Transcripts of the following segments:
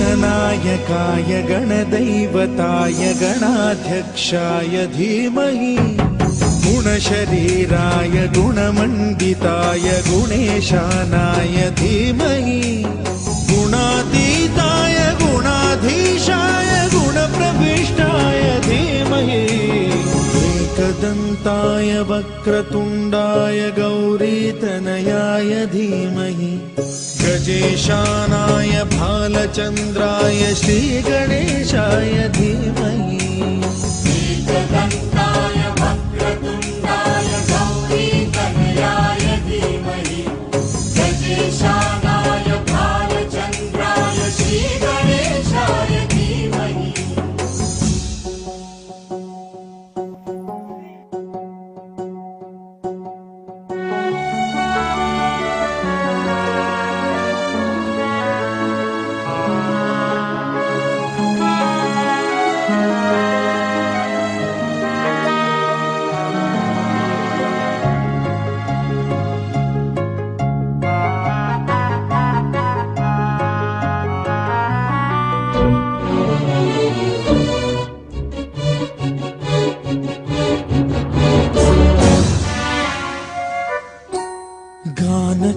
गणनायकाय गणदैवताय गणाध्यक्षाय धीमहि गुणशरीराय गुणमण्डिताय गुणेशानाय धीमहि गुणातीताय गुणाधीशाय गुणप्रविष्टाय धीमहि एकदन्ताय वक्रतुण्डाय गौरीतनयाय धीमहि गजेशानाय भालचन्द्राय श्रीगणेशाय धीमहि एकदन्ताय वक्रतुण्डाय गौरीतनयाय धीमहि गजेशानाय भालचन्द्राय श्रीगणेशाय धीमहि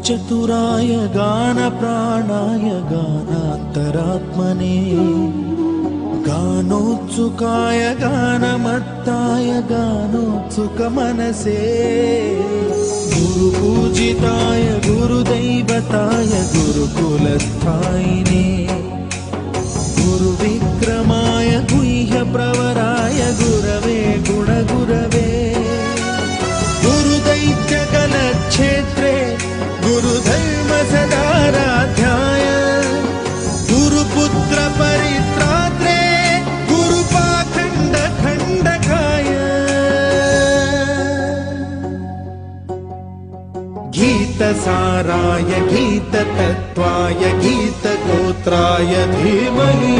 चतुराय गानप्राणाय गानान्तरात्मने गानोत्सुकाय गानमत्ताय गानोत्सुकमनसे गुरुपूजिताय गुरुदैवताय गुरुकुलस्थायिने गुरुविक्रमाय गुह्यप्रवराय गुरवे गुणगुरवे गुरुदैत्यकलक्षेत्रे गुरुधर्म सदाराध्याय गुरुपुत्र परित्रात्रे गुरुपाखण्ड खण्डकाय गीतसाराय गीततत्त्वाय गीतगोत्राय धीमहि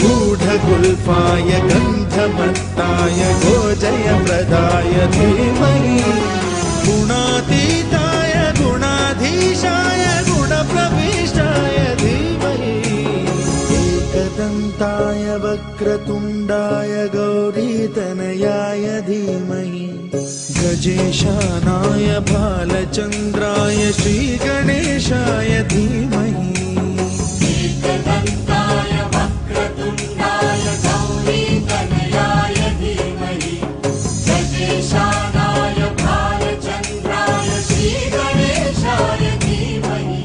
गूढगुल्फाय गन्धमत्ताय गोजयप्रदाय धीमहि गुणातीताय गुणाधीशाय गुणप्रविष्टाय धीमहि एकदन्ताय वक्रतुण्डाय गौरीतनयाय धीमहि गजेशानाय भालचन्द्राय श्रीगणेशाय धीमहि एकदन्ताय वक्रतुण्डाय गौरीतनयाय धीमहि गजेशानाय भालचन्द्राय श्रीगणेशाय धीमहि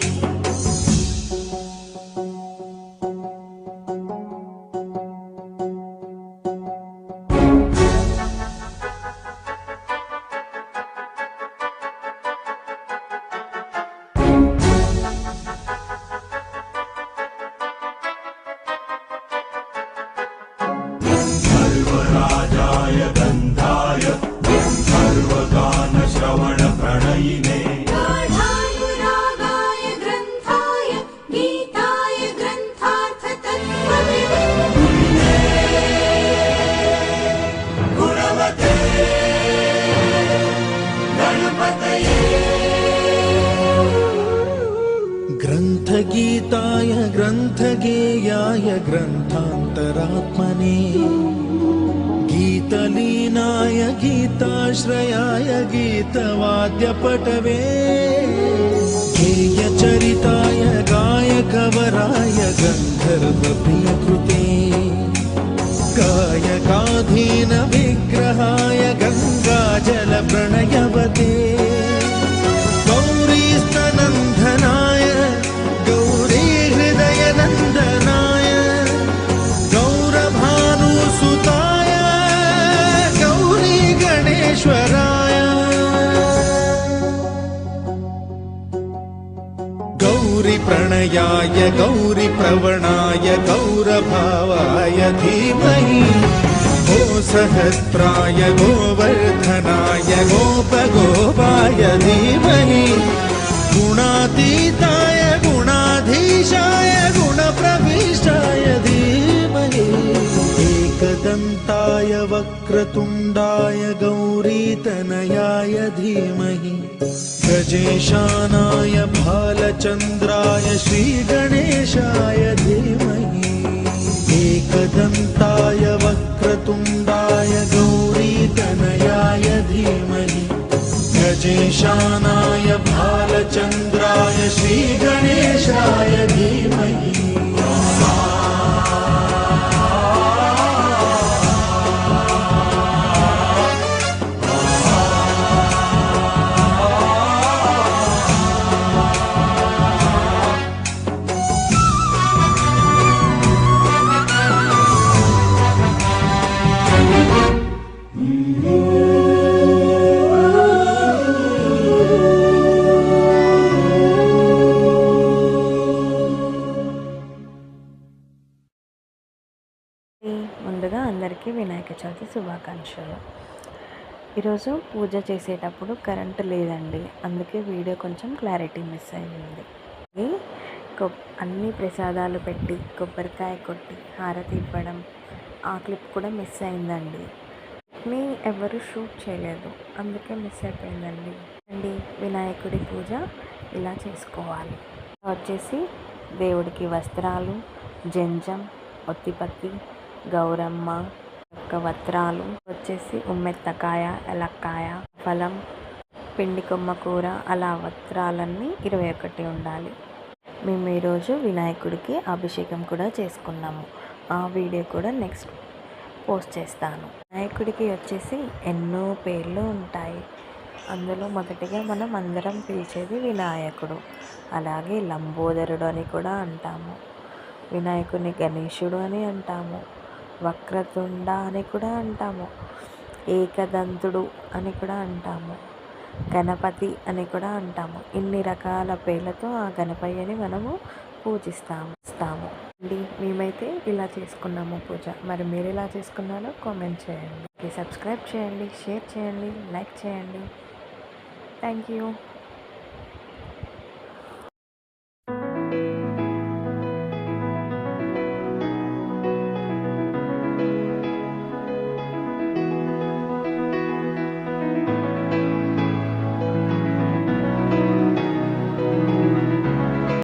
सर्वराजाय गन्धाय सर्वगानश्रवणप्रणयिने गाढानुरागाय ग्रन्थाय गीताय ग्रन्थार्थतत्त्वविदे गुणवते गणपतये ग्रन्थगीताय ग्रन्थगेयाय ग्रन्थान्तरात्मने गीतलीनाय गीताश्रयाय गीतवाद्यपटवे गेयचरिताय गायकवराय गन्धर्वप्रियकृते तनयाय गौरिप्रवणाय गौरभावाय धीमहि गोसहस्राय गोवर्धनाय गोपगोपाय धीमहि गुणातीताय गुणाधीशाय गुणप्रविष्टाय धीमहि एकदन्ताय वक्रतुण्डाय गौरीतनयाय धीमहि गजेशानाय भालचन्द्राय श्रीगणेशाय धीमहि एकदन्ताय वक्रतुण्डाय गौरीतनयाय धीमहि गजेशानाय भालचन्द्राय श्रीगणेशाय धीमहि ముందుగా అందరికీ వినాయక చవితి శుభాకాంక్షలు. ఈరోజు పూజ చేసేటప్పుడు కరెంటు లేదండి, అందుకే వీడియో కొంచెం క్లారిటీ మిస్ అయింది. అన్ని ప్రసాదాలు పెట్టి కొబ్బరికాయ కొట్టి హారతి ఇవ్వడం ఆ క్లిప్ కూడా మిస్ అయిందండి. ఎవరు షూట్ చేయలేదు, అందుకే మిస్ అయిపోయిందండి. వినాయకుడి పూజ ఇలా చేసుకోవాలి. వచ్చేసి దేవుడికి వస్త్రాలు, జంజం, ఒత్తిపత్తి, గౌరమ్మ యొక్క వస్త్రాలు వచ్చేసి ఉమ్మెత్తకాయ, ఎలక్కాయ, ఫలం, పిండి కొమ్మ కూర, అలా వస్త్రాలన్నీ 21 ఉండాలి. మేము ఈరోజు వినాయకుడికి అభిషేకం కూడా చేసుకున్నాము. ఆ వీడియో కూడా నెక్స్ట్ పోస్ట్ చేస్తాను. వినాయకుడికి వచ్చేసి ఎన్నో పేర్లు ఉంటాయి. అందులో మొదటిగా మనం అందరం పిలిచేది వినాయకుడు. అలాగే లంబోదరుడు అని కూడా అంటాము, వినాయకుని గణేశుడు అని అంటాము, వక్రతుండ అని కూడా అంటాము, ఏకదంతుడు అని కూడా అంటాము, గణపతి అని కూడా అంటాము. ఇన్ని రకాల పేర్లతో ఆ గణపయ్యని మనము పూజిస్తాము. మేమైతే ఇలా చేసుకున్నాము పూజ. మరి మీరు ఎలా చేసుకున్నారో కామెంట్ చేయండి. సబ్స్క్రైబ్ చేయండి, షేర్ చేయండి, లైక్ చేయండి. Thank you.